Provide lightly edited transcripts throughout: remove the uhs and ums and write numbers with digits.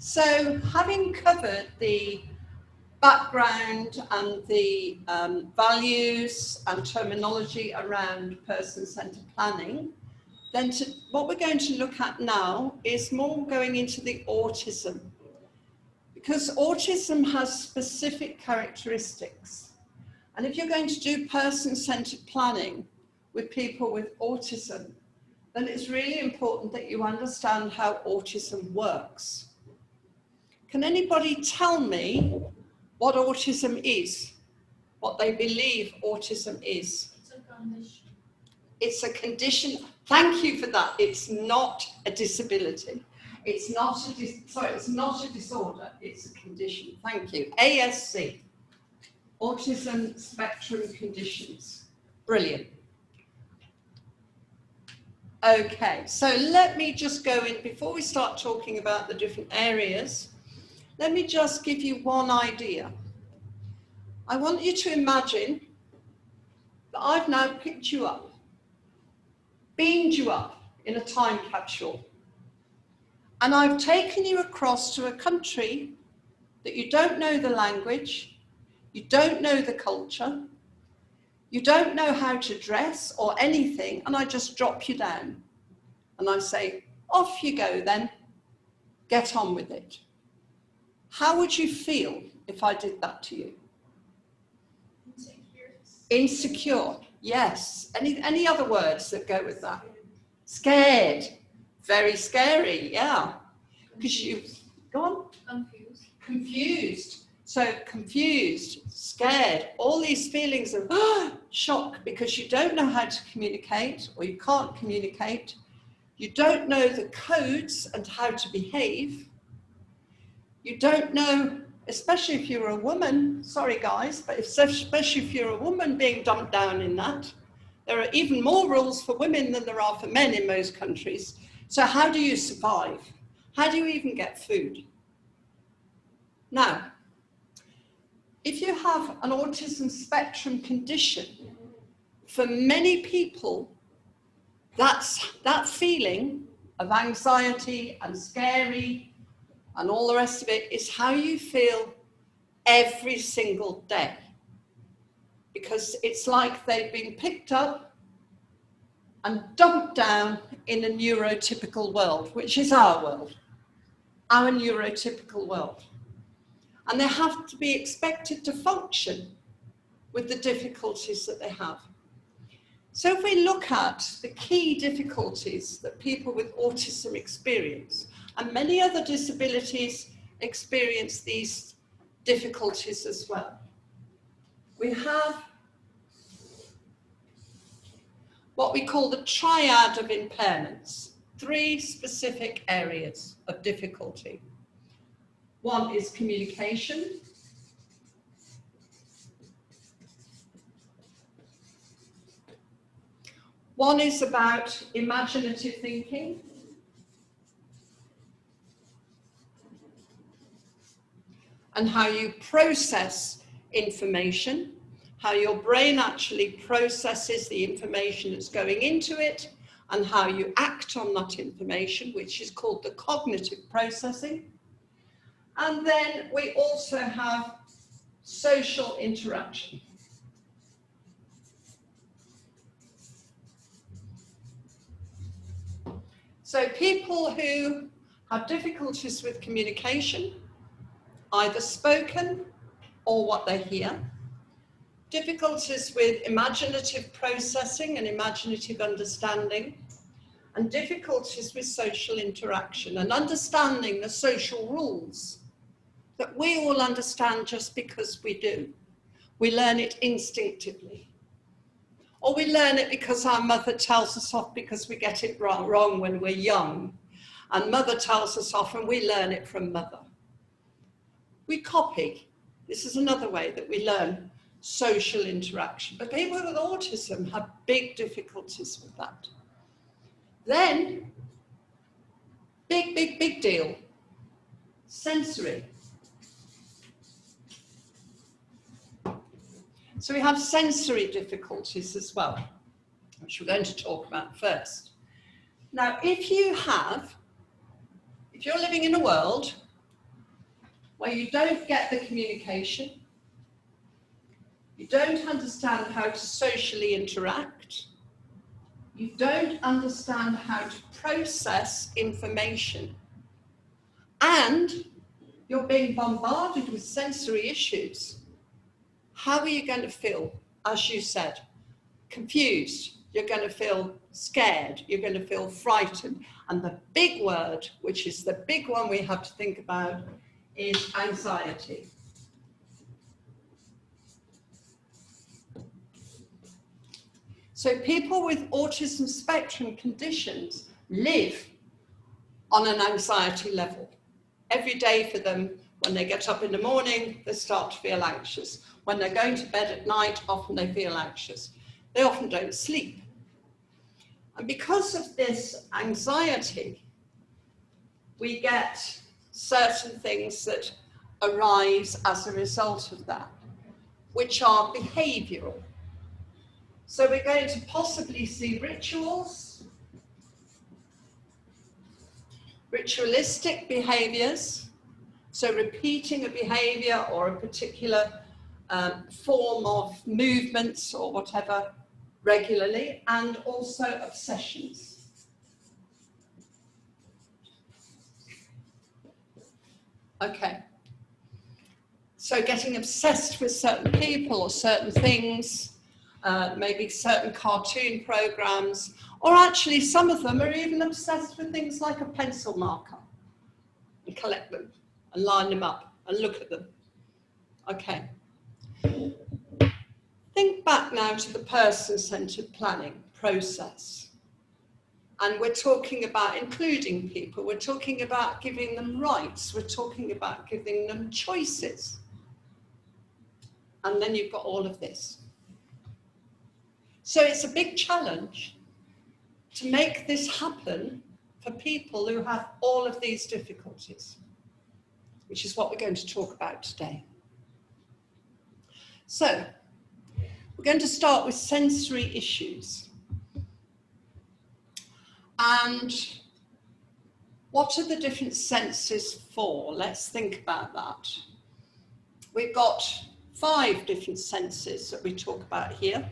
So having covered the background and the values and terminology around person-centered planning, then what we're going to look at now is more going into the autism, because autism has specific characteristics. And if you're going to do person-centered planning with people with autism, then it's really important that you understand how autism works. Can anybody tell me what autism is? What they believe autism is? It's a condition. It's a condition. Thank you for that. It's not a disability. It's not a disorder. It's a condition. Thank you. ASC, Autism Spectrum Conditions. Brilliant. Okay, so let me just go in, before we start talking about the different areas, let me just give you one idea. I want you to imagine that I've now picked you up, beamed you up in a time capsule, and I've taken you across to a country that you don't know the language, you don't know the culture, you don't know how to dress or anything, and I just drop you down. And I say, off you go then, get on with it. How would you feel if I did that to you? Insecure, yes. Any other words that go with that? Scared, very scary, yeah. Because you, go on. Confused. Confused. So confused, scared, all these feelings of shock because you don't know how to communicate or you can't communicate. You don't know the codes and how to behave. You don't know, especially if you're a woman, sorry guys, but especially if you're a woman being dumped down in that, there are even more rules for women than there are for men in most countries. So how do you survive? How do you even get food? Now, if you have an autism spectrum condition, for many people, that feeling of anxiety and scary and all the rest of it is how you feel every single day. Because it's like they've been picked up and dumped down in a neurotypical world, which is our world, our neurotypical world. And they have to be expected to function with the difficulties that they have. So if we look at the key difficulties that people with autism experience, and many other disabilities experience these difficulties as well. We have what we call the triad of impairments, 3 specific areas of difficulty. One is communication. One is about imaginative thinking. And how you process information, how your brain actually processes the information that's going into it, and how you act on that information, which is called the cognitive processing. And then we also have social interaction. So people who have difficulties with communication, either spoken or what they hear, difficulties with imaginative processing and imaginative understanding, and difficulties with social interaction and understanding the social rules that we all understand just because we do. We learn it instinctively. Or we learn it because our mother tells us off because we get it wrong when we're young. And mother tells us off and we learn it from mother. We copy. This is another way that we learn social interaction. But people with autism have big difficulties with that. Then, big deal, sensory. So we have sensory difficulties as well, which we're going to talk about first. Now, if you're living in a world where you don't get the communication, you don't understand how to socially interact, you don't understand how to process information, and you're being bombarded with sensory issues. How are you going to feel? As you said, confused, you're going to feel scared, you're going to feel frightened. And the big word, which is the big one we have to think about, is anxiety. So people with autism spectrum conditions live on an anxiety level. Every day for them, when they get up in the morning, they start to feel anxious. When they're going to bed at night, often they feel anxious. They often don't sleep. And because of this anxiety, we get certain things that arise as a result of that, which are behavioural. So we're going to possibly see rituals, ritualistic behaviours, so repeating a behaviour or a particular form of movements or whatever regularly, and also obsessions. Okay, so getting obsessed with certain people or certain things, maybe certain cartoon programs, or actually some of them are even obsessed with things like a pencil marker and collect them and line them up and look at them. Okay. Think back now to the person-centered planning process. And we're talking about including people, we're talking about giving them rights, we're talking about giving them choices. And then you've got all of this. So it's a big challenge to make this happen for people who have all of these difficulties, which is what we're going to talk about today. So, we're going to start with sensory issues. And what are the different senses for? Let's think about that. We've got 5 different senses that we talk about here.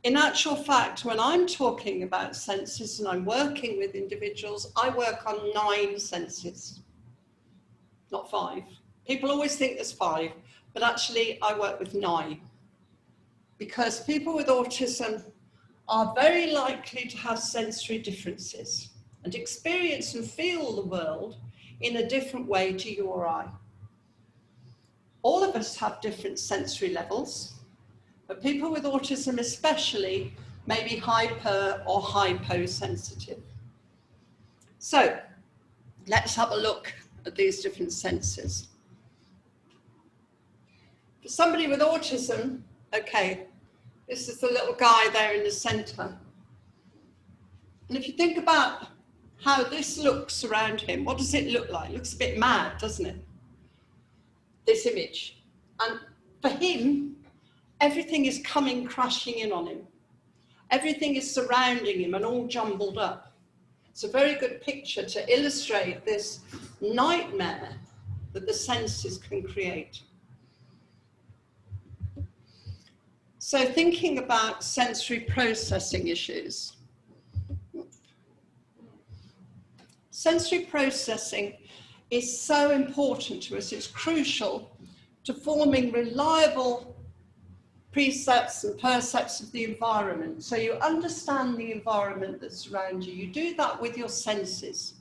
In actual fact, when I'm talking about senses and I'm working with individuals, I work on 9 senses, not 5. People always think there's 5, but actually I work with 9. Because people with autism are very likely to have sensory differences and experience and feel the world in a different way to you or I. All of us have different sensory levels, but people with autism especially may be hyper or hyposensitive. So let's have a look at these different senses. For somebody with autism, okay, this is the little guy there in the centre. And if you think about how this looks around him, what does it look like? It looks a bit mad, doesn't it? This image. And for him, everything is coming crashing in on him. Everything is surrounding him and all jumbled up. It's a very good picture to illustrate this nightmare that the senses can create. So thinking about sensory processing issues. Sensory processing is so important to us. It's crucial to forming reliable precepts and percepts of the environment. So you understand the environment that's around you. You do that with your senses.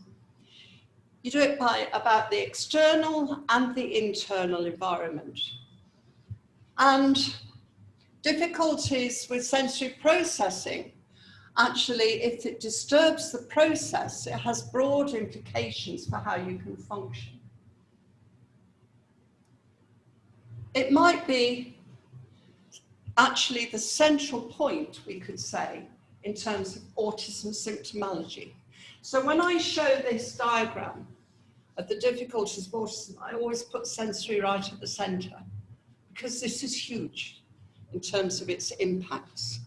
You do it about the external and the internal environment. And difficulties with sensory processing, actually, if it disturbs the process, it has broad implications for how you can function. It might be actually the central point, we could say, in terms of autism symptomology. So when I show this diagram of the difficulties of autism, I always put sensory right at the centre, because this is huge in terms of its impacts.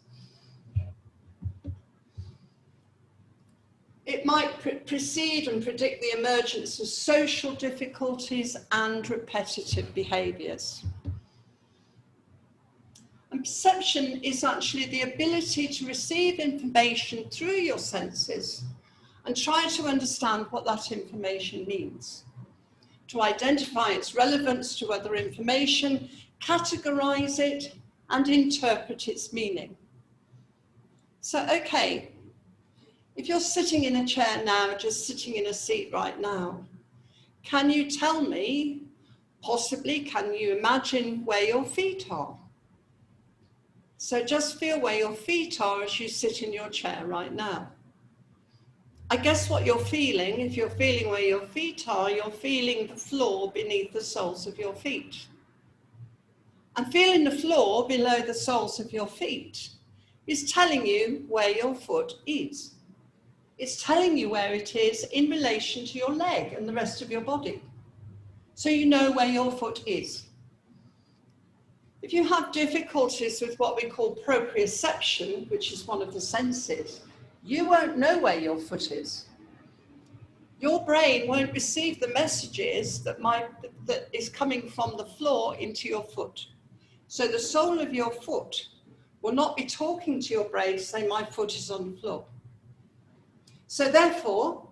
It It might precede and predict the emergence of social difficulties and repetitive behaviours. And perception is actually the ability to receive information through your senses and try to understand what that information means, to identify its relevance to other information, categorise it, and interpret its meaning. So, okay, if you're sitting in a chair now, just sitting in a seat right now, can you tell me, possibly, can you imagine where your feet are? So just feel where your feet are as you sit in your chair right now. I guess what you're feeling, if you're feeling where your feet are, you're feeling the floor beneath the soles of your feet. And feeling the floor below the soles of your feet is telling you where your foot is. It's telling you where it is in relation to your leg and the rest of your body. So you know where your foot is. If you have difficulties with what we call proprioception, which is one of the senses, you won't know where your foot is. Your brain won't receive the messages that is coming from the floor into your foot. So the sole of your foot will not be talking to your brain to say, my foot is on the floor. So therefore,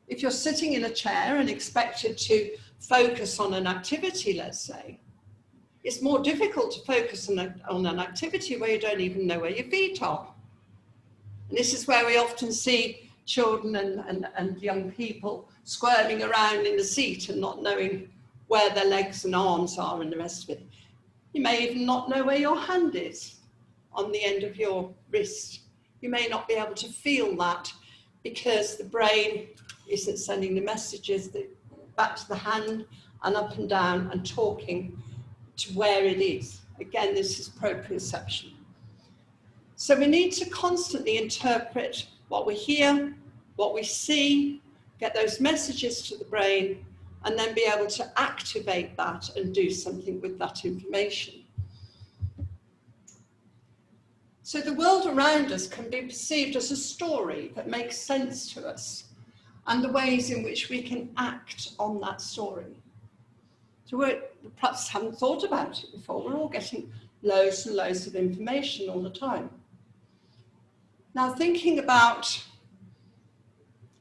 if you're sitting in a chair and expected to focus on an activity, let's say, it's more difficult to focus on an activity where you don't even know where your feet are. And this is where we often see children and young people squirming around in the seat and not knowing where their legs and arms are and the rest of it. You may even not know where your hand is on the end of your wrist. You may not be able to feel that because the brain isn't sending the messages back to the hand and up and down and talking to where it is. Again, this is proprioception. So we need to constantly interpret what we hear, what we see, get those messages to the brain, and then be able to activate that and do something with that information. So the world around us can be perceived as a story that makes sense to us and the ways in which we can act on that story. So we perhaps haven't thought about it before. We're all getting loads and loads of information all the time. Now, thinking about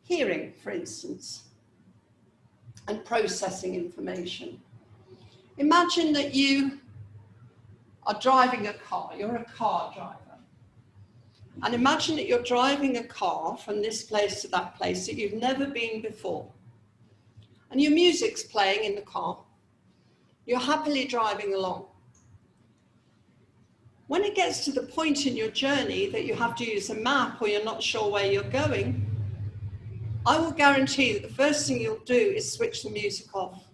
hearing, for instance, and processing information. Imagine that you are driving a car. You're a car driver. And imagine that you're driving a car from this place to that place that you've never been before. And your music's playing in the car. You're happily driving along. When it gets to the point in your journey that you have to use a map or you're not sure where you're going, I will guarantee that the first thing you'll do is switch the music off,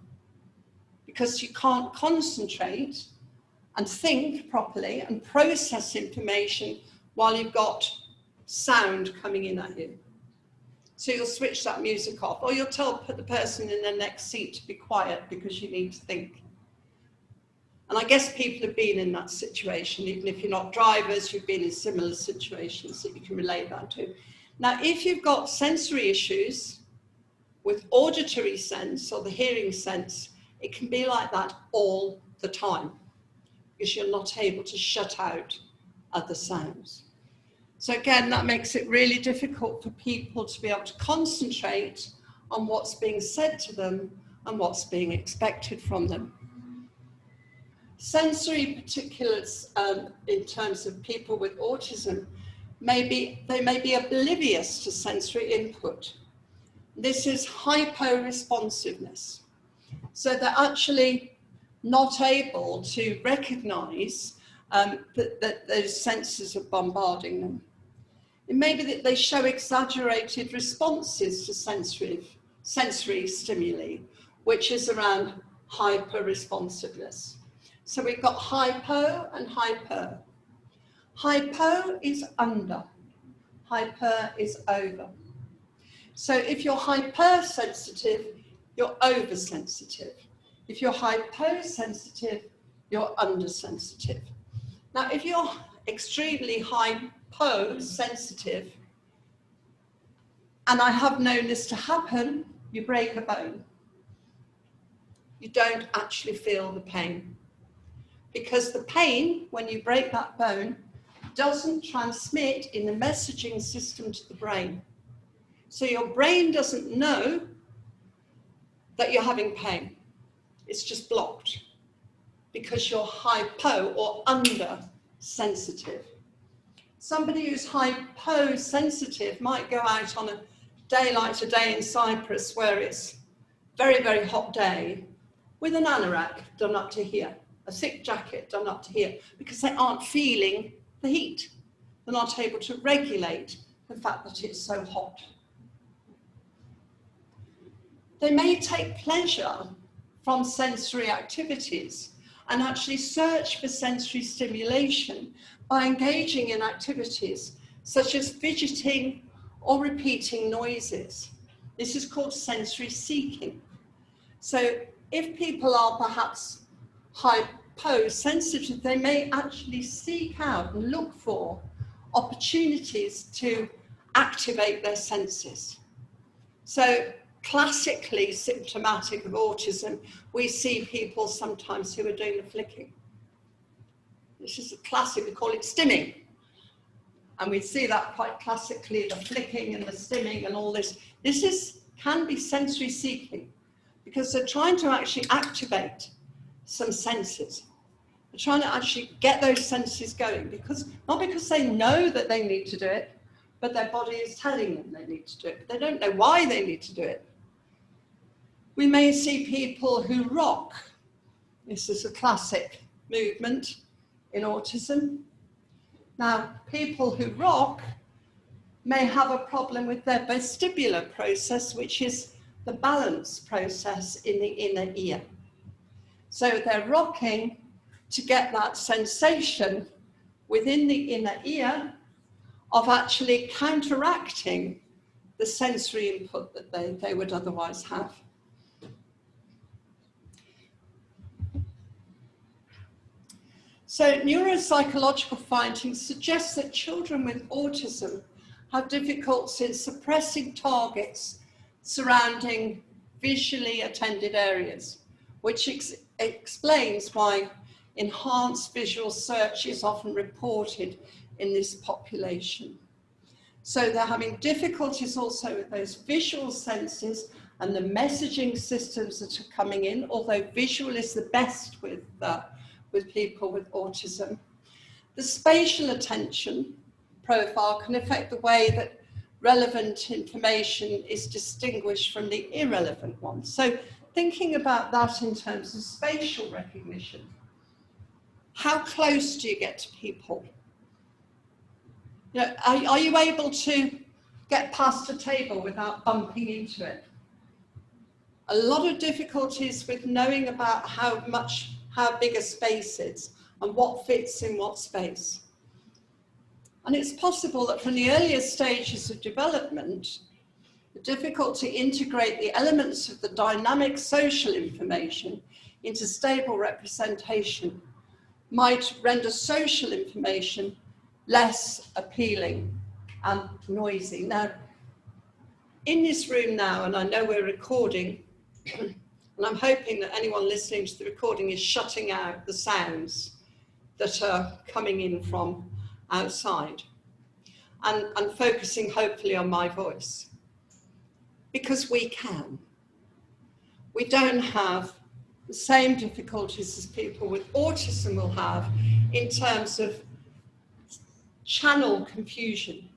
because you can't concentrate and think properly and process information while you've got sound coming in at you. So you'll switch that music off, or you'll tell the person in the next seat to be quiet because you need to think. And I guess people have been in that situation. Even if you're not drivers, you've been in similar situations that you can relate that to. Now, if you've got sensory issues with auditory sense or the hearing sense, it can be like that all the time because you're not able to shut out other sounds. So again, that makes it really difficult for people to be able to concentrate on what's being said to them and what's being expected from them. Sensory particulars in terms of people with autism, they may be oblivious to sensory input. This is hypo-responsiveness. So they're actually not able to recognize that those senses are bombarding them. It may be that they show exaggerated responses to sensory stimuli, which is around hyper-responsiveness. So we've got hypo and hyper. Hypo is under, hyper is over. So if you're hypersensitive, you're oversensitive. If you're hyposensitive, you're undersensitive. Now, if you're extremely hyposensitive, and I have known this to happen, you break a bone. You don't actually feel the pain. Because the pain, when you break that bone, doesn't transmit in the messaging system to the brain. So your brain doesn't know that you're having pain. It's just blocked because you're hypo or under sensitive. Somebody who's hyposensitive might go out on a day like today in Cyprus, where it's very, very hot day, with an anorak done up to here, a thick jacket done up to here, because they aren't feeling the heat. They're not able to regulate the fact that it's so hot. They may take pleasure from sensory activities and actually search for sensory stimulation by engaging in activities such as fidgeting or repeating noises. This is called sensory seeking. So if people are perhaps hyposensitive, they may actually seek out and look for opportunities to activate their senses. So classically symptomatic of autism, we see people sometimes who are doing the flicking. This is a classic, we call it stimming. And we see that quite classically, the flicking and the stimming and all this. This can be sensory seeking because they're trying to actually activate some senses. They're trying to actually get those senses going, because not because they know that they need to do it, but their body is telling them they need to do it. But they don't know why they need to do it. We may see people who rock. This is a classic movement in autism. Now, people who rock may have a problem with their vestibular process, which is the balance process in the inner ear. So they're rocking to get that sensation within the inner ear of actually counteracting the sensory input that they would otherwise have. So neuropsychological findings suggest that children with autism have difficulty in suppressing targets surrounding visually attended areas, which explains why enhanced visual search is often reported in this population. So they're having difficulties also with those visual senses and the messaging systems that are coming in, although visual is the best with people with autism. The spatial attention profile can affect the way that relevant information is distinguished from the irrelevant one. So thinking about that in terms of spatial recognition, how close do you get to people? You know, are you able to get past a table without bumping into it? A lot of difficulties with knowing about how big a space is and what fits in what space. And it's possible that from the earliest stages of development, the difficulty to integrate the elements of the dynamic social information into stable representation might render social information less appealing and noisy. Now, in this room now, and I know we're recording, and I'm hoping that anyone listening to the recording is shutting out the sounds that are coming in from outside and focusing hopefully on my voice. Because we can. We don't have the same difficulties as people with autism will have in terms of channel confusion.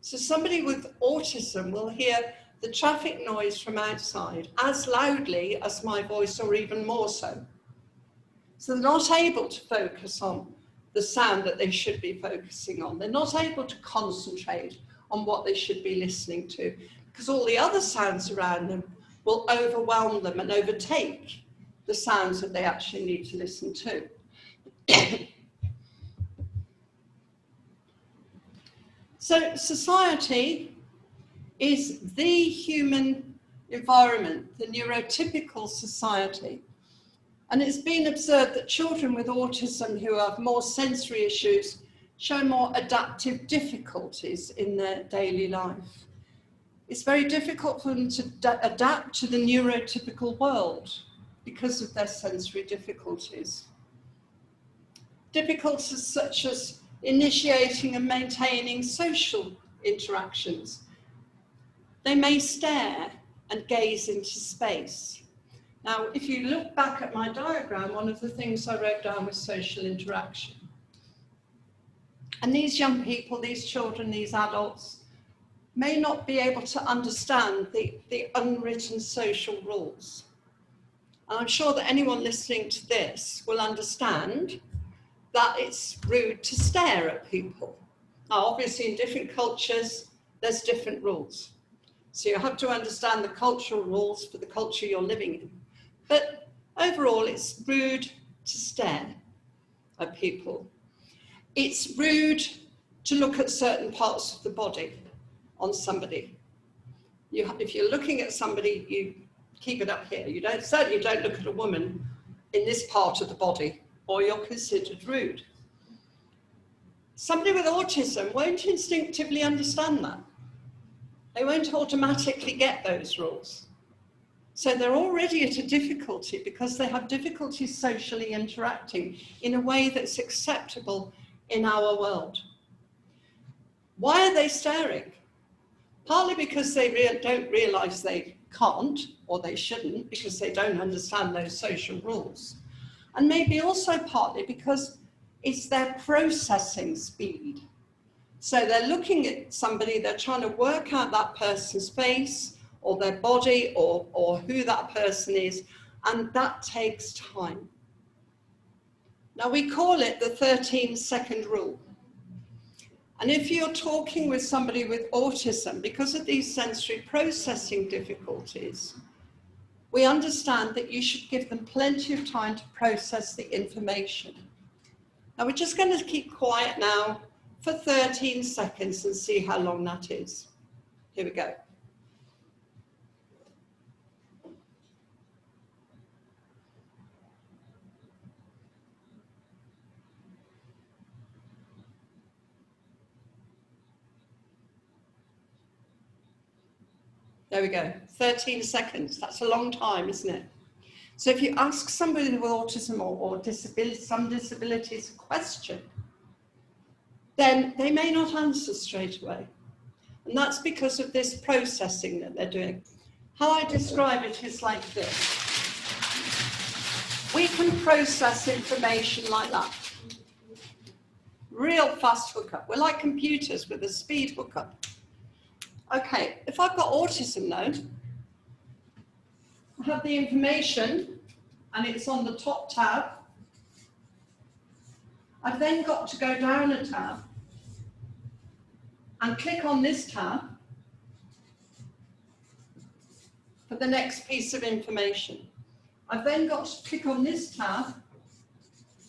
So somebody with autism will hear the traffic noise from outside as loudly as my voice, or even more so. So they're not able to focus on the sound that they should be focusing on. They're not able to concentrate on what they should be listening to, because all the other sounds around them will overwhelm them and overtake the sounds that they actually need to listen to. So society is the human environment, the neurotypical society. And it's been observed that children with autism who have more sensory issues show more adaptive difficulties in their daily life. It's very difficult for them to adapt to the neurotypical world because of their sensory difficulties. Difficulties such as initiating and maintaining social interactions. They may stare and gaze into space. Now, if you look back at my diagram, one of the things I wrote down was social interaction. And these young people, these children, these adults, may not be able to understand the unwritten social rules. And I'm sure that anyone listening to this will understand that it's rude to stare at people. Now, obviously, in different cultures, there's different rules. So you have to understand the cultural rules for the culture you're living in. But overall, it's rude to stare at people. It's rude to look at certain parts of the body on somebody. If you're looking at somebody, you keep it up here. Certainly you don't look at a woman in this part of the body, or you're considered rude. Somebody with autism won't instinctively understand that. They won't automatically get those rules. So they're already at a difficulty because they have difficulty socially interacting in a way that's acceptable in our world. Why are they staring? Partly because they don't realise they can't, or they shouldn't, because they don't understand those social rules. And maybe also partly because it's their processing speed. So they're looking at somebody, they're trying to work out that person's face or their body or who that person is, and that takes time. Now we call it the 13-second rule. And if you're talking with somebody with autism, because of these sensory processing difficulties, we understand that you should give them plenty of time to process the information. Now we're just going to keep quiet now for 13 seconds and see how long that is. Here we go. There we go, 13 seconds. That's a long time, isn't it? So if you ask somebody with autism or some disabilities a question, then they may not answer straight away. And that's because of this processing that they're doing. How I describe it is like this. We can process information like that. Real fast hookup. We're like computers with a speed hookup. Okay, if I've got autism now, I have the information and it's on the top tab. I've then got to go down a tab and click on this tab for the next piece of information. I've then got to click on this tab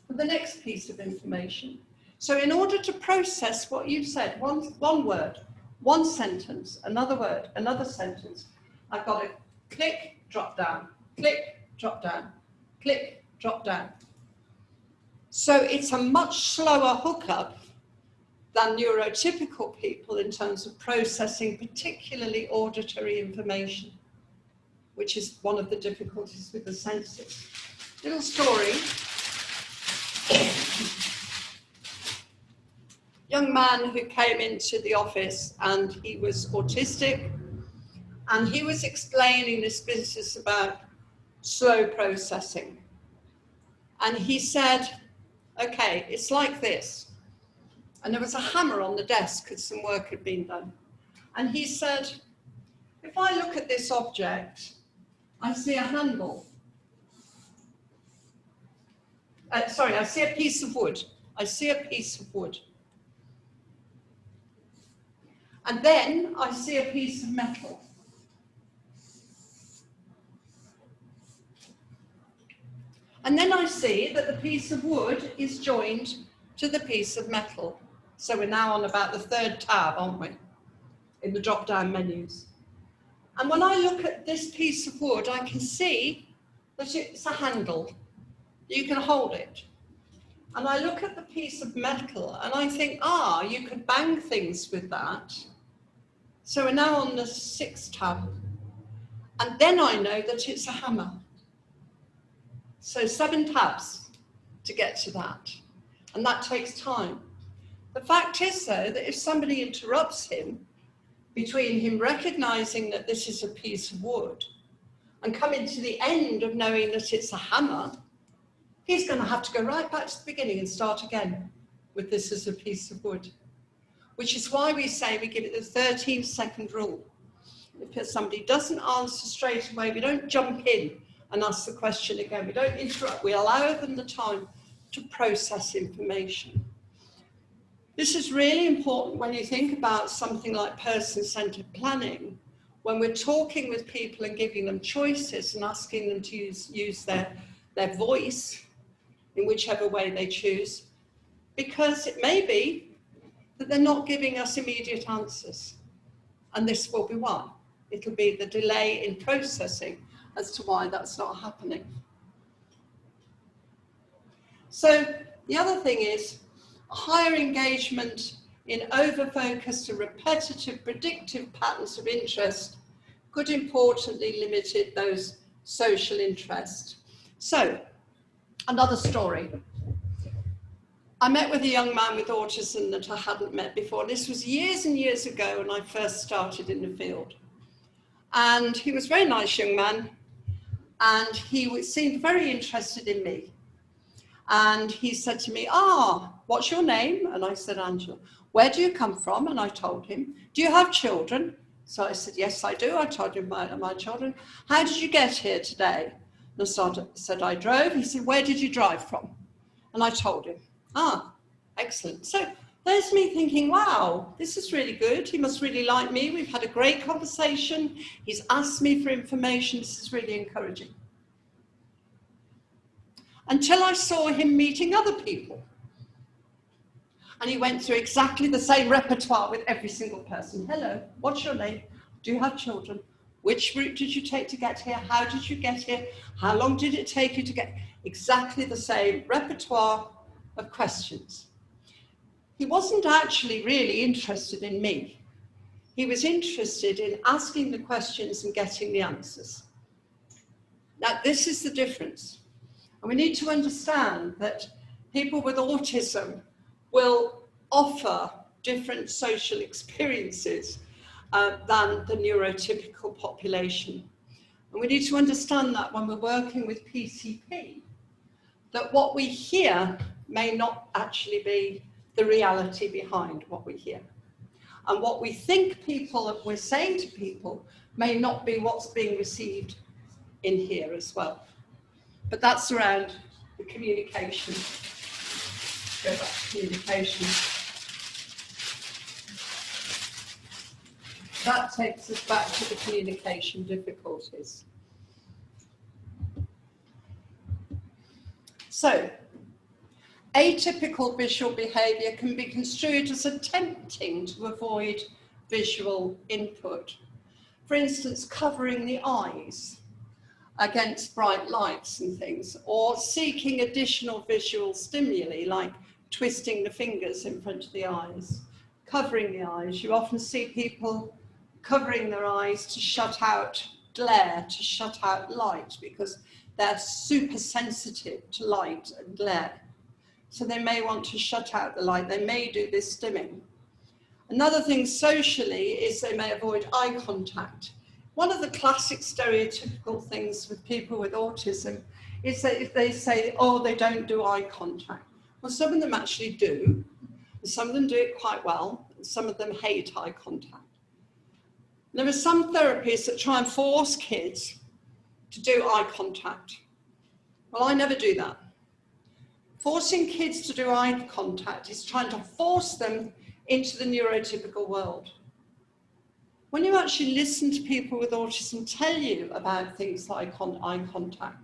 for the next piece of information. So in order to process what you've said, one word, one sentence, another word, another sentence, I've got to click, drop down, click, drop down, click, drop down. So it's a much slower hookup than neurotypical people in terms of processing particularly auditory information, which is one of the difficulties with the senses. Little story. Young man who came into the office and he was autistic, and he was explaining this business about slow processing. And he said, okay, it's like this. And there was a hammer on the desk because some work had been done. And he said, if I look at this object, I see a handle. I see a piece of wood. I see a piece of wood. And then I see a piece of metal. And then I see that the piece of wood is joined to the piece of metal. So we're now on about the third tab, aren't we? In the drop-down menus. And when I look at this piece of wood, I can see that it's a handle. You can hold it. And I look at the piece of metal and I think, you could bang things with that. So we're now on the 6th tab. And then I know that it's a hammer. So 7 tabs to get to that. And that takes time. The fact is, though, that if somebody interrupts him, between him recognizing that this is a piece of wood and coming to the end of knowing that it's a hammer, he's going to have to go right back to the beginning and start again with this as a piece of wood. Which is why we say we give it the 13-second rule. If somebody doesn't answer straight away, we don't jump in and ask the question again. We don't interrupt. We allow them the time to process information. This is really important when you think about something like person-centered planning, when we're talking with people and giving them choices and asking them to use their voice in whichever way they choose, because it may be that they're not giving us immediate answers. And this will be why. It'll be the delay in processing as to why that's not happening. So the other thing is higher engagement in over-focused and repetitive predictive patterns of interest could importantly limit those social interests. So another story. I met with a young man with autism that I hadn't met before. This was years and years ago when I first started in the field. And he was a very nice young man, and he seemed very interested in me. And he said to me, what's your name? And I said, Angela. Where do you come from? And I told him. Do you have children? So I said, yes, I do. I told him my children. How did you get here today? And I said, I drove. He said, where did you drive from? And I told him. Excellent. So there's me thinking, wow, this is really good. He must really like me. We've had a great conversation. He's asked me for information. This is really encouraging. Until I saw him meeting other people. And he went through exactly the same repertoire with every single person. Hello, what's your name? Do you have children? Which route did you take to get here? How did you get here? How long did it take you to get? Exactly the same repertoire of questions. He wasn't actually really interested in me. He was interested in asking the questions and getting the answers. Now, this is the difference. And we need to understand that people with autism will offer different social experiences than the neurotypical population. And we need to understand that when we're working with PCP, that what we hear may not actually be the reality behind what we hear. And what we think we're saying to people may not be what's being received in here as well. But that's around the communication. Go back to communication. That takes us back to the communication difficulties. So, atypical visual behaviour can be construed as attempting to avoid visual input. For instance, covering the eyes against bright lights and things, or seeking additional visual stimuli like twisting the fingers in front of the eyes, covering the eyes. You often see people covering their eyes to shut out glare, to shut out light, because they're super sensitive to light and glare. So they may want to shut out the light. They may do this stimming. Another thing socially is they may avoid eye contact. One of the classic stereotypical things with people with autism is that if they say, oh, they don't do eye contact. Well, some of them actually do. And some of them do it quite well. And some of them hate eye contact. There are some therapies that try and force kids to do eye contact. Well, I never do that. Forcing kids to do eye contact is trying to force them into the neurotypical world. When you actually listen to people with autism tell you about things like eye contact,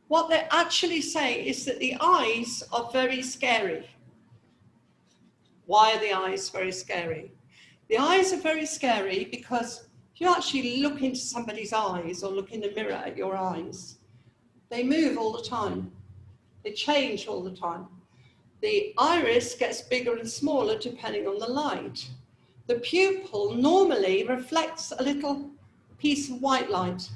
what they're actually saying is that the eyes are very scary. Why are the eyes very scary? The eyes are very scary because if you actually look into somebody's eyes or look in the mirror at your eyes, they move all the time. They change all the time. The iris gets bigger and smaller depending on the light. the pupil normally reflects a little piece of white light.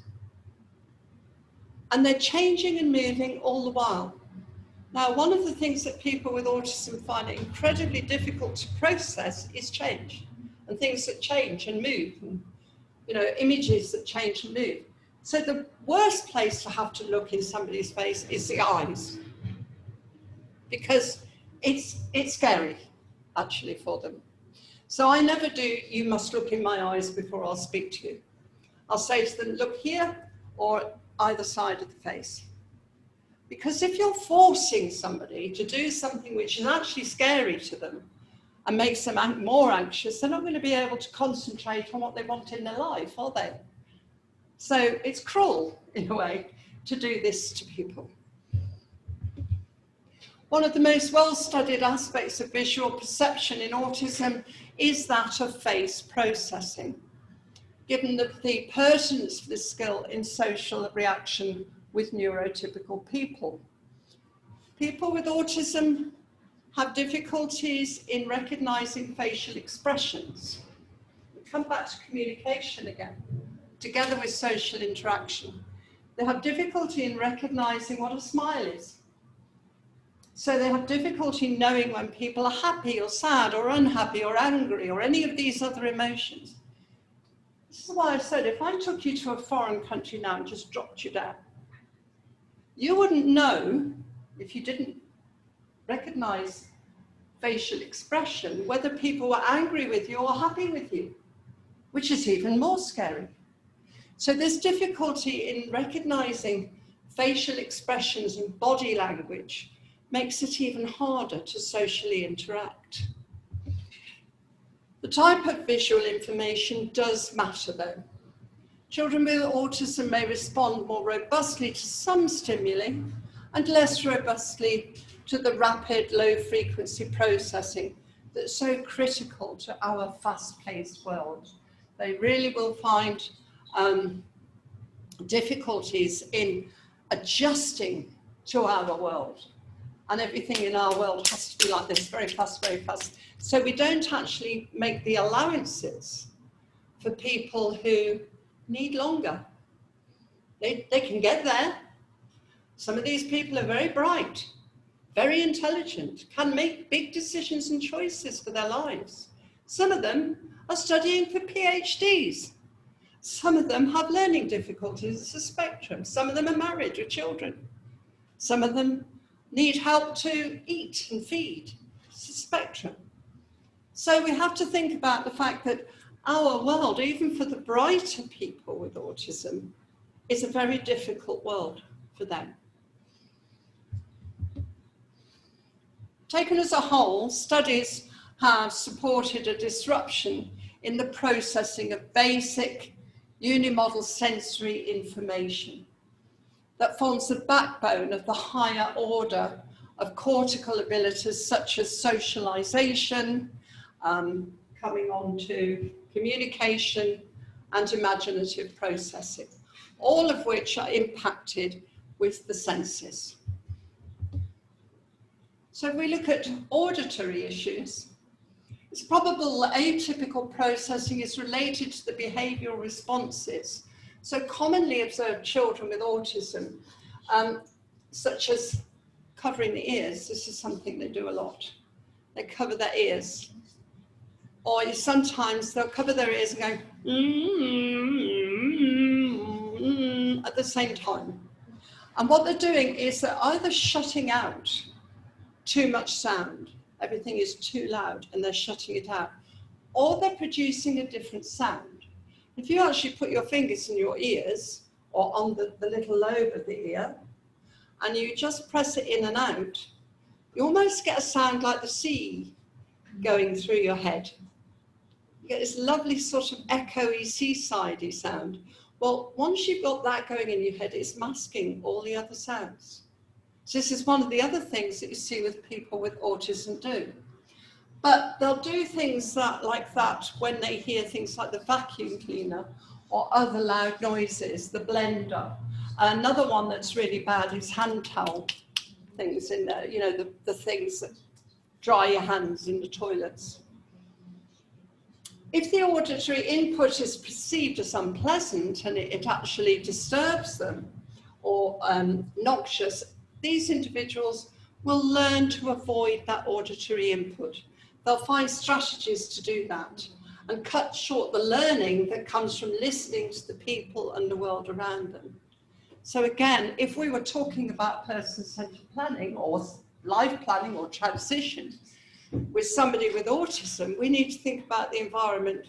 And they're changing and moving all the while. Now, one of the things that people with autism find it incredibly difficult to process is change, and things that change and move, and, you know, images that change and move. So the worst place to have to look in somebody's face is the eyes, because it's scary, actually, for them. So I never do, you must look in my eyes before I'll speak to you. I'll say to them, look here or either side of the face. Because if you're forcing somebody to do something which is actually scary to them and makes them more anxious, they're not going to be able to concentrate on what they want in their life, are they? So it's cruel, in a way, to do this to people. One of the most well-studied aspects of visual perception in autism is that of face processing, given the pertinence for this skill in social reaction with neurotypical people. People with autism have difficulties in recognizing facial expressions. We come back to communication again, together with social interaction. They have difficulty in recognizing what a smile is. So they have difficulty knowing when people are happy or sad or unhappy or angry or any of these other emotions. This is why I said, if I took you to a foreign country now and just dropped you down, you wouldn't know, if you didn't recognize facial expression, whether people were angry with you or happy with you, which is even more scary. So this difficulty in recognizing facial expressions and body language makes it even harder to socially interact. The type of visual information does matter though. Children with autism may respond more robustly to some stimuli and less robustly to the rapid low-frequency processing that's so critical to our fast-paced world. They really will find difficulties in adjusting to our world. And everything in our world has to be like this, very fast, very fast. So we don't actually make the allowances for people who need longer. They can get there. Some of these people are very bright, very intelligent, can make big decisions and choices for their lives. Some of them are studying for PhDs. Some of them have learning difficulties. It's a spectrum. Some of them are married with children. Some of them need help to eat and feed. It's a spectrum. So we have to think about the fact that our world, even for the brighter people with autism, is a very difficult world for them. Taken as a whole, studies have supported a disruption in the processing of basic unimodal sensory information that forms the backbone of the higher order of cortical abilities such as socialization, coming on to communication and imaginative processing, all of which are impacted with the senses. So if we look at auditory issues, it's probable that atypical processing is related to the behavioral responses. So commonly observed children with autism, such as covering the ears, this is something they do a lot. They cover their ears. Or sometimes they'll cover their ears and go at the same time. And what they're doing is they're either shutting out too much sound, everything is too loud and they're shutting it out, or they're producing a different sound. If you actually put your fingers in your ears or on the little lobe of the ear and you just press it in and out, you almost get a sound like the sea going through your head. You get this lovely sort of echoey, seasidey sound. Well, once you've got that going in your head, it's masking all the other sounds. So this is one of the other things that you see with people with autism do. But they'll do things like that when they hear things like the vacuum cleaner or other loud noises, the blender. Another one that's really bad is hand towel things in there, you know, the things that dry your hands in the toilets. If the auditory input is perceived as unpleasant and it actually disturbs them or noxious, these individuals will learn to avoid that auditory input. They'll find strategies to do that and cut short the learning that comes from listening to the people and the world around them. So again, if we were talking about person-centered planning or life planning or transition with somebody with autism, we need to think about the environment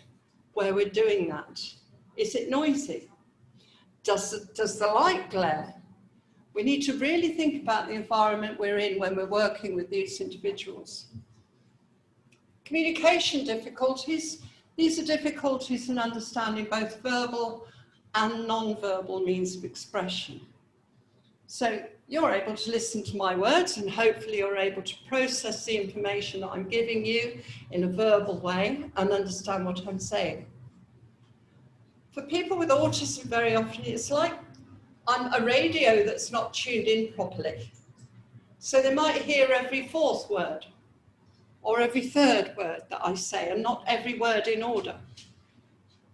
where we're doing that. Is it noisy? Does the light glare? We need to really think about the environment we're in when we're working with these individuals. Communication difficulties. These are difficulties in understanding both verbal and non-verbal means of expression. So you're able to listen to my words and hopefully you're able to process the information that I'm giving you in a verbal way and understand what I'm saying. For people with autism, very often it's like I'm a radio that's not tuned in properly. So they might hear every fourth word or every third word that I say and not every word in order,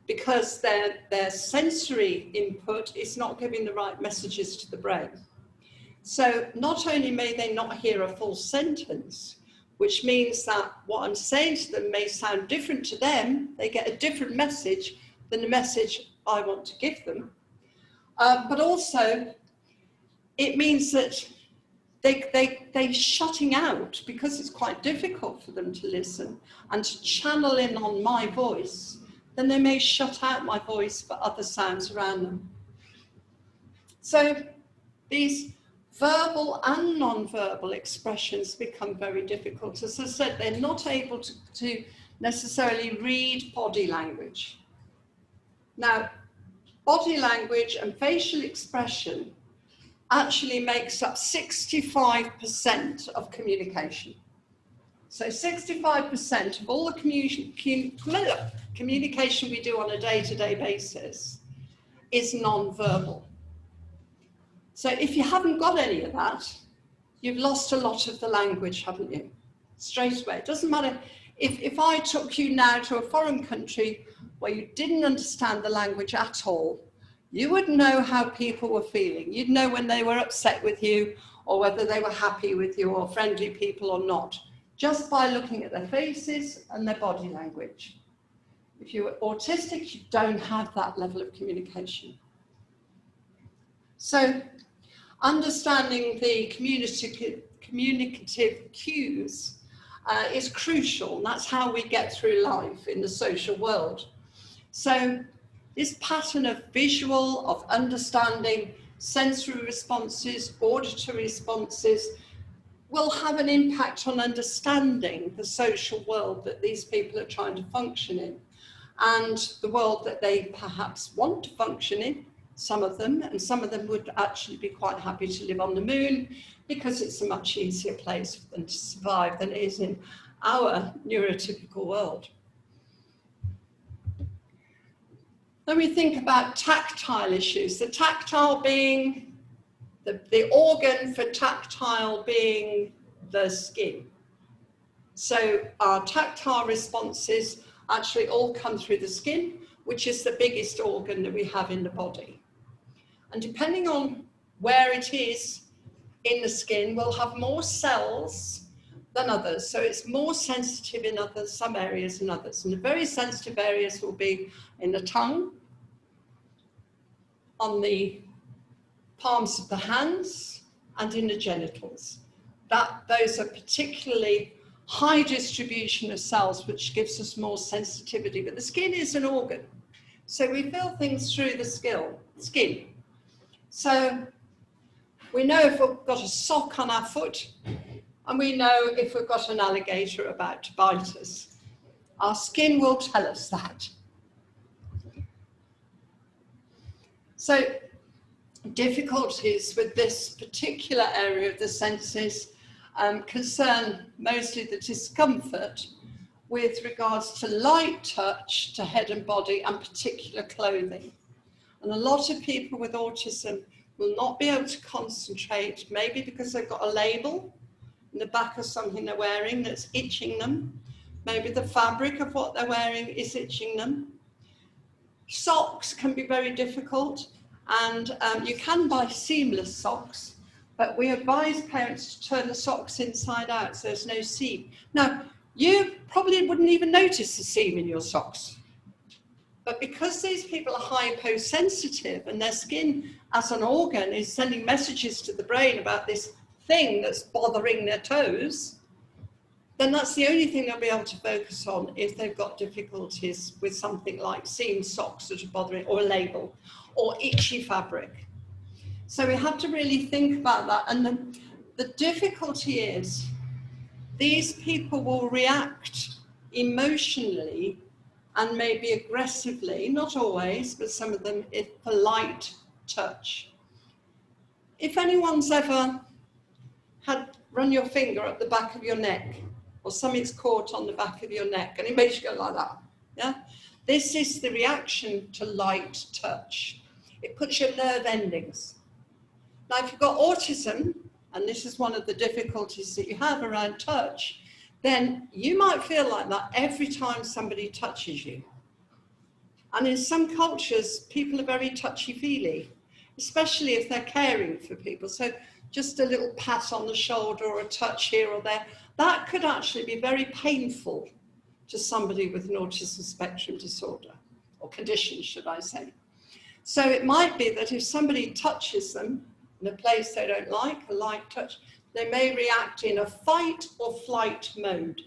because their sensory input is not giving the right messages to the brain. So not only may they not hear a full sentence, which means that what I'm saying to them may sound different to them, they get a different message than the message I want to give them. But also, it means that they're shutting out, because it's quite difficult for them to listen and to channel in on my voice, then they may shut out my voice for other sounds around them. So these verbal and non-verbal expressions become very difficult. As I said, they're not able to necessarily read body language. Now, body language and facial expression actually makes up 65% of communication. So 65% of all the communication we do on a day-to-day basis is non-verbal. So if you haven't got any of that, you've lost a lot of the language, haven't you? Straight away. It doesn't matter if I took you now to a foreign country where you didn't understand the language at all, you would know how people were feeling. You'd know when they were upset with you or whether they were happy with you or friendly people or not, just by looking at their faces and their body language. If you're autistic, you don't have that level of communication. So understanding the communicative cues is crucial, and that's how we get through life in the social world. So this pattern of visual, of understanding, sensory responses, auditory responses, will have an impact on understanding the social world that these people are trying to function in, and the world that they perhaps want to function in, some of them, and some of them would actually be quite happy to live on the moon because it's a much easier place for them to survive than it is in our neurotypical world. Then we think about tactile issues, the tactile being, the organ for tactile being the skin. So our tactile responses actually all come through the skin, which is the biggest organ that we have in the body. And depending on where it is in the skin, we'll have more cells than others. So it's more sensitive in some areas than others. And the very sensitive areas will be in the tongue, on the palms of the hands, and in the genitals. Those are particularly high distribution of cells, which gives us more sensitivity. But the skin is an organ. So we feel things through the skin. So we know if we've got a sock on our foot, and we know if we've got an alligator about to bite us. Our skin will tell us that. So difficulties with this particular area of the senses concern mostly the discomfort with regards to light touch to head and body and particular clothing. And a lot of people with autism will not be able to concentrate, maybe because they've got a label in the back of something they're wearing that's itching them, Maybe the fabric of what they're wearing is itching them. Socks can be very difficult, and you can buy seamless socks, but we advise parents to turn the socks inside out so there's no seam. Now, you probably wouldn't even notice the seam in your socks, but because these people are hyposensitive and their skin as an organ is sending messages to the brain about this thing that's bothering their toes, then that's the only thing they'll be able to focus on if they've got difficulties with something like seam socks that are bothering, or a label, or itchy fabric. So we have to really think about that. And the difficulty is these people will react emotionally and maybe aggressively, not always, but some of them, if polite touch. If anyone's ever had run your finger up the back of your neck, or something's caught on the back of your neck and it makes you go like that, yeah? This is the reaction to light touch. It puts your nerve endings. Now, if you've got autism, and this is one of the difficulties that you have around touch, then you might feel like that every time somebody touches you. And in some cultures, people are very touchy-feely, especially if they're caring for people. So just a little pat on the shoulder or a touch here or there, that could actually be very painful to somebody with an autism spectrum disorder, or condition, should I say. So it might be that if somebody touches them in a place they don't like, a light touch, they may react in a fight or flight mode.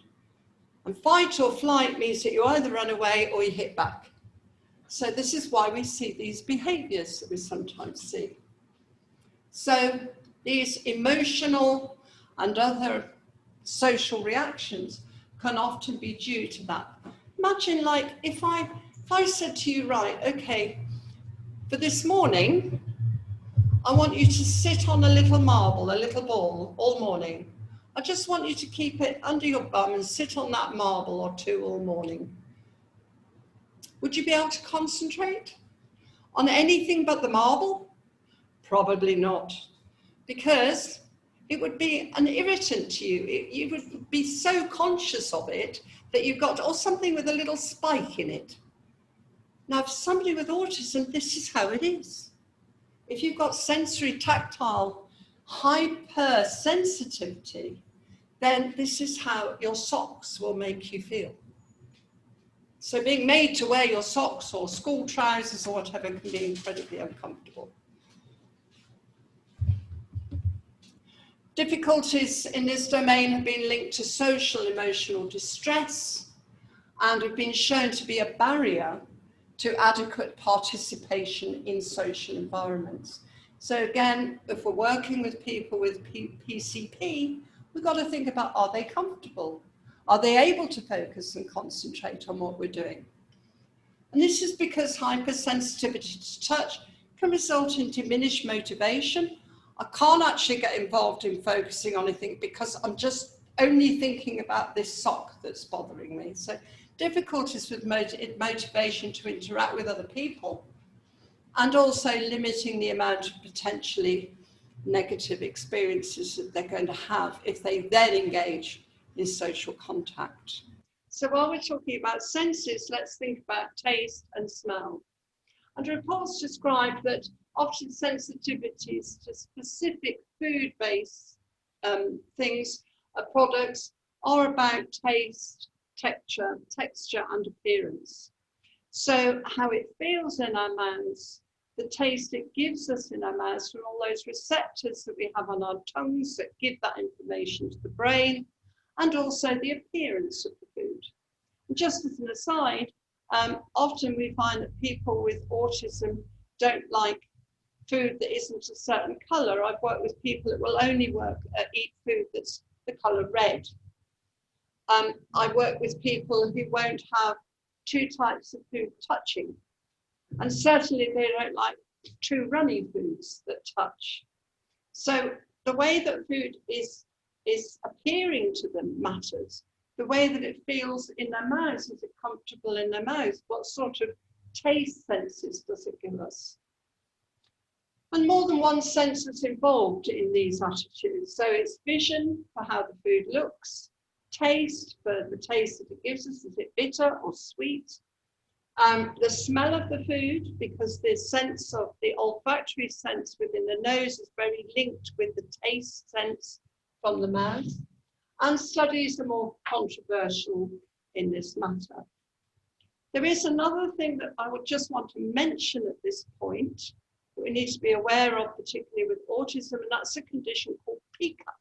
And fight or flight means that you either run away or you hit back. So this is why we see these behaviors that we sometimes see. So these emotional and other social reactions can often be due to that. Imagine, like, if I said to you, right, okay, for this morning, I want you to sit on a little marble, a little ball, all morning. I just want you to keep it under your bum and sit on that marble or two all morning. Would you be able to concentrate on anything but the marble? Probably not, because it would be an irritant to you. You would be so conscious of it that you've got, or something with a little spike in it. Now, for somebody with autism, this is how it is. If you've got sensory tactile hypersensitivity, then this is how your socks will make you feel. So being made to wear your socks or school trousers or whatever can be incredibly uncomfortable. Difficulties in this domain have been linked to social emotional distress and have been shown to be a barrier to adequate participation in social environments. So again, if we're working with people with PCP, we've got to think about, are they comfortable? Are they able to focus and concentrate on what we're doing? And this is because hypersensitivity to touch can result in diminished motivation. I can't actually get involved in focusing on anything because I'm just only thinking about this sock that's bothering me. So difficulties with motivation to interact with other people, and also limiting the amount of potentially negative experiences that they're going to have if they then engage in social contact. So while we're talking about senses, let's think about taste and smell. And reports describe that often sensitivities to specific food-based things, products, are about taste, texture and appearance. So how it feels in our mouths, the taste it gives us in our mouths from all those receptors that we have on our tongues that give that information to the brain, and also the appearance of the food. And just as an aside, often we find that people with autism don't like food that isn't a certain colour. I've worked with people that will only eat food that's the colour red. I work with people who won't have two types of food touching. And certainly they don't like two runny foods that touch. So the way that food is appearing to them matters. The way that it feels in their mouths, is it comfortable in their mouths? What sort of taste senses does it give us? And more than one sense is involved in these attitudes. So it's vision for how the food looks, taste, for the taste that it gives us, is it bitter or sweet? The smell of the food, because the sense of the olfactory sense within the nose is very linked with the taste sense from the mouth. And studies are more controversial in this matter. There is another thing that I would just want to mention at this point that we need to be aware of, particularly with autism, and that's a condition called pica.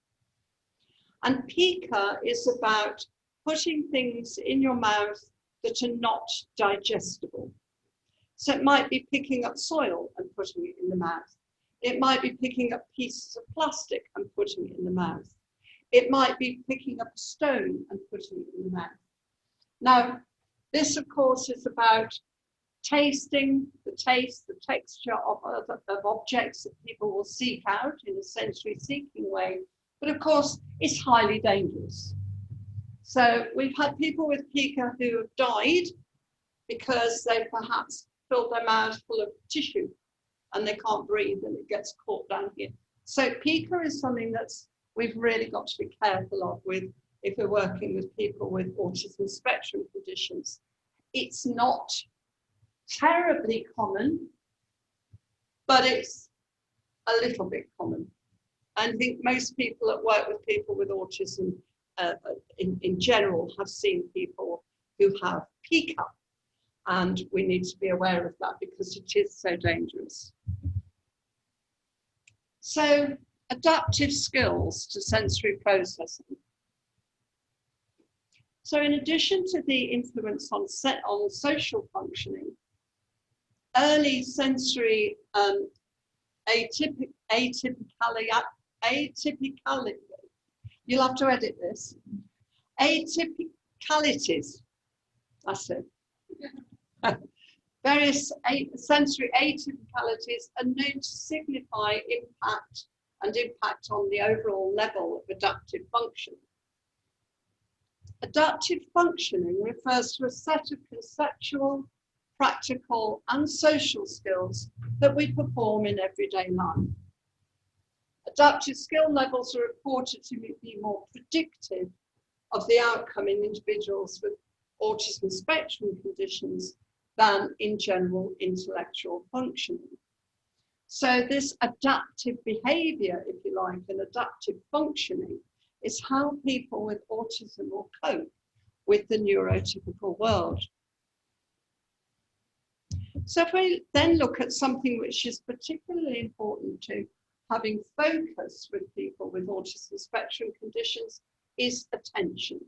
And pica is about putting things in your mouth that are not digestible. So it might be picking up soil and putting it in the mouth. It might be picking up pieces of plastic and putting it in the mouth. It might be picking up a stone and putting it in the mouth. Now, this, of course, is about tasting, the taste, the texture of objects that people will seek out in a sensory seeking way. But of course, it's highly dangerous. So we've had people with pica who have died because they perhaps filled their mouths full of tissue and they can't breathe and it gets caught down here. So pica is something that's we've really got to be careful of with if we're working with people with autism spectrum conditions. It's not terribly common, but it's a little bit common. I think most people that work with people with autism in general have seen people who have pica, and we need to be aware of that because it is so dangerous. So, adaptive skills to sensory processing. So in addition to the influence on social functioning, early sensory atypicality, you'll have to edit this, atypicalities, that's it. Various sensory atypicalities are known to signify impact on the overall level of adaptive function. Adaptive functioning refers to a set of conceptual, practical, and social skills that we perform in everyday life. Adaptive skill levels are reported to be more predictive of the outcome in individuals with autism spectrum conditions than in general intellectual functioning. So this adaptive behavior, if you like, and adaptive functioning is how people with autism will cope with the neurotypical world. So if we then look at something which is particularly important to having focus with people with autism spectrum conditions is attention.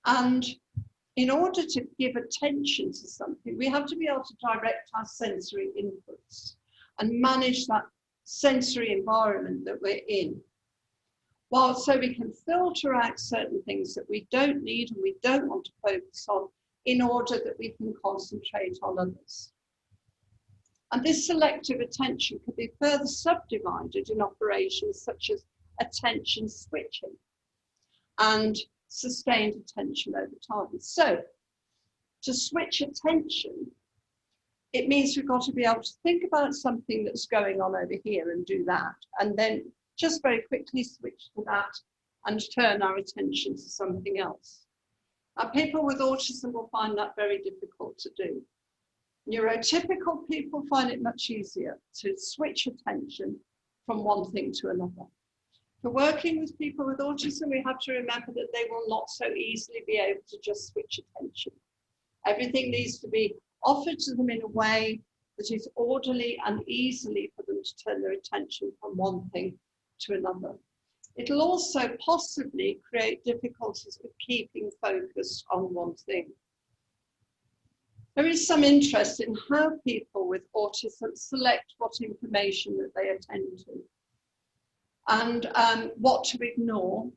And in order to give attention to something, we have to be able to direct our sensory inputs and manage that sensory environment that we're in. While so we can filter out certain things that we don't need and we don't want to focus on in order that we can concentrate on others. And this selective attention could be further subdivided in operations such as attention switching and sustained attention over time. So to switch attention, it means we've got to be able to think about something that's going on over here and do that, and then just very quickly switch to that and turn our attention to something else. Now, people with autism will find that very difficult to do. Neurotypical people find it much easier to switch attention from one thing to another. For working with people with autism, we have to remember that they will not so easily be able to just switch attention. Everything needs to be offered to them in a way that is orderly and easily for them to turn their attention from one thing to another. It'll also possibly create difficulties with keeping focused on one thing. There is some interest in how people with autism select what information that they attend to, and what to ignore,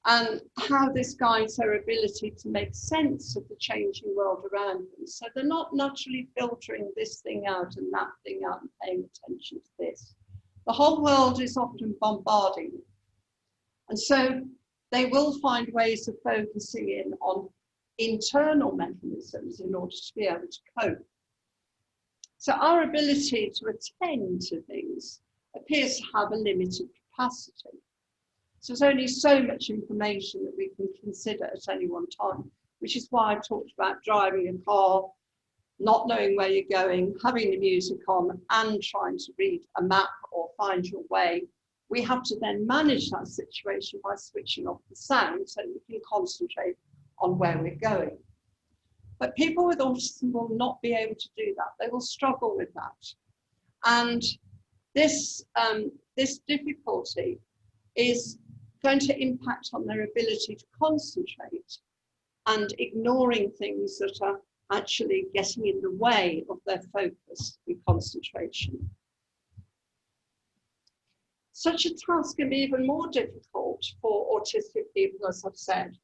and how this guides their ability to make sense of the changing world around them. So they're not naturally filtering this thing out and that thing out and paying attention to this. The whole world is often bombarding them. And so they will find ways of focusing in on internal mechanisms in order to be able to cope. So our ability to attend to things appears to have a limited capacity. So there's only so much information that we can consider at any one time, which is why I talked about driving a car, not knowing where you're going, having the music on, and trying to read a map or find your way. We have to then manage that situation by switching off the sound so that we can concentrate on where we're going. But people with autism will not be able to do that. They will struggle with that. And this difficulty is going to impact on their ability to concentrate and ignoring things that are actually getting in the way of their focus and concentration. Such a task can be even more difficult for autistic people, as I've said.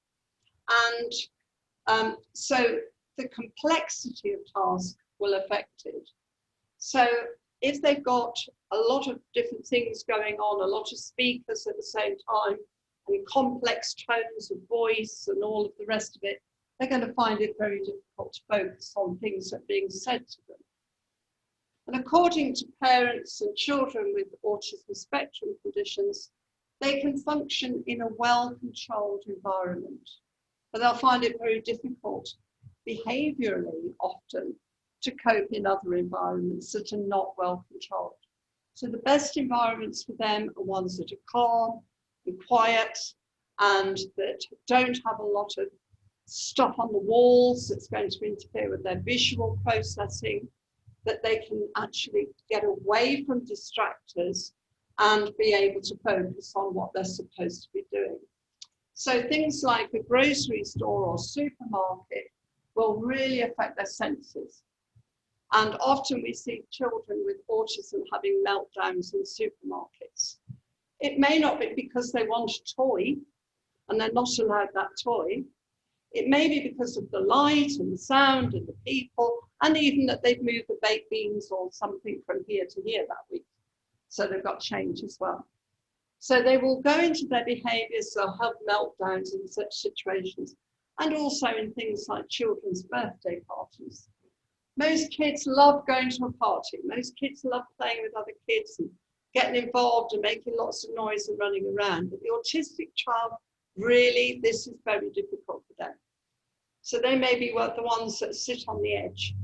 And so the complexity of task will affect it. So if they've got a lot of different things going on, a lot of speakers at the same time, and complex tones of voice and all of the rest of it, they're going to find it very difficult to focus on things that are being said to them. And according to parents and children with autism spectrum conditions, they can function in a well-controlled environment, but they'll find it very difficult behaviourally often to cope in other environments that are not well controlled. So the best environments for them are ones that are calm and quiet and that don't have a lot of stuff on the walls that's going to interfere with their visual processing, that they can actually get away from distractors and be able to focus on what they're supposed to be doing. So things like a grocery store or supermarket will really affect their senses. And often we see children with autism having meltdowns in supermarkets. It may not be because they want a toy and they're not allowed that toy. It may be because of the light and the sound and the people, and even that they've moved the baked beans or something from here to here that week. So they've got change as well. So they will go into their behaviours, they'll have meltdowns in such situations, and also in things like children's birthday parties. Most kids love going to a party. Most kids love playing with other kids and getting involved and making lots of noise and running around. But the autistic child, really, this is very difficult for them. So they may be the ones that sit on the edge.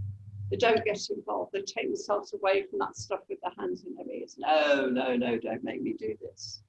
They don't get involved. They take themselves away from that stuff with their hands in their ears. No, no, no, don't make me do this.